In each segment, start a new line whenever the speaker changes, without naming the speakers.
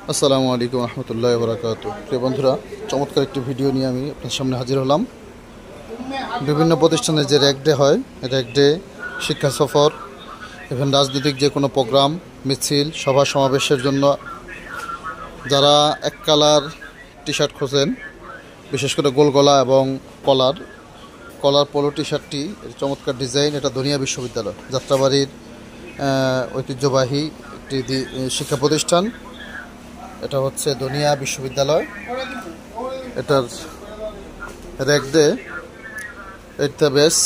আসসালামু আলাইকুম রহমতুল্লাহ বরাকাতু। প্রিয় বন্ধুরা, চমৎকার একটি ভিডিও নিয়ে আমি আপনার সামনে হাজির হলাম। বিভিন্ন প্রতিষ্ঠানে যে র্যাক ডে হয়, র্যাক ডে, শিক্ষা সফর, ইভেন রাজনৈতিক যে কোনো প্রোগ্রাম, মিছিল, সভা সমাবেশের জন্য যারা এক কালার টি শার্ট খোঁজেন, বিশেষ করে গোল গলা এবং কলার কলার পোলো টি শার্টটি চমৎকার ডিজাইন, এটা দনিয়া বিশ্ববিদ্যালয় যাত্রাবাড়ির ঐতিহ্যবাহী একটি শিক্ষা প্রতিষ্ঠান। এটা হচ্ছে দনিয়া বিশ্ববিদ্যালয়। এটার র্যাক ডে, এটা বেস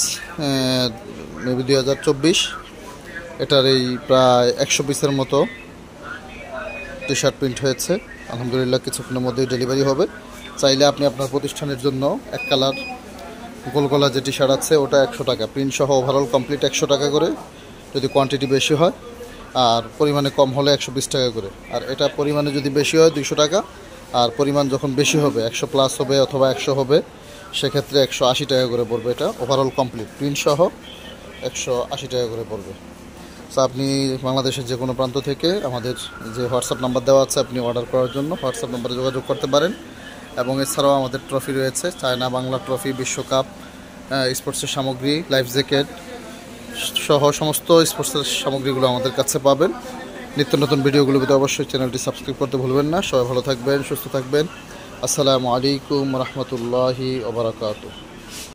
মেবি 2024। এটার এই প্রায় 100 পিসের মতো টি শার্ট প্রিন্ট হয়েছে। আলহামদুলিল্লাহ কিছুক্ষণের মধ্যেই ডেলিভারি হবে। চাইলে আপনি আপনার প্রতিষ্ঠানের জন্য এক কালার গোলগলা যে টি শার্ট আছে ওটা 100 টাকা, প্রিন্ট সহ ওভারঅল কমপ্লিট 100 টাকা করে, যদি কোয়ান্টিটি বেশি হয়, আর পরিমাণে কম হলে 120 টাকা করে। আর এটা পরিমাণে যদি বেশি হয় 200 টাকা, আর পরিমাণ যখন বেশি হবে 100 প্লাস হবে অথবা 100 হবে, সেক্ষেত্রে 180 টাকা করে পড়বে। এটা ওভারঅল কমপ্লিট প্রিন্ট সহ 180 টাকা করে পড়বে। তো আপনি বাংলাদেশের যে কোনো প্রান্ত থেকে আমাদের যে হোয়াটসঅ্যাপ নাম্বার দেওয়া আছে, আপনি অর্ডার করার জন্য হোয়াটসঅ্যাপ নাম্বারে যোগাযোগ করতে পারেন। এবং এছাড়াও আমাদের ট্রফি রয়েছে, চায়না বাংলা ট্রফি, বিশ্বকাপ, স্পোর্টসের সামগ্রী, লাইফ জ্যাকেট সহ সমস্ত স্পোর্টসের সামগ্রীগুলো আমাদের কাছে পাবেন। নিত্য নতুন ভিডিওগুলো পেতে অবশ্যই চ্যানেলটি সাবস্ক্রাইব করতে ভুলবেন না। সবাই ভালো থাকবেন, সুস্থ থাকবেন। আসসালামু আলাইকুম রহমতুল্লাহি ওয়া বারাকাতুহু।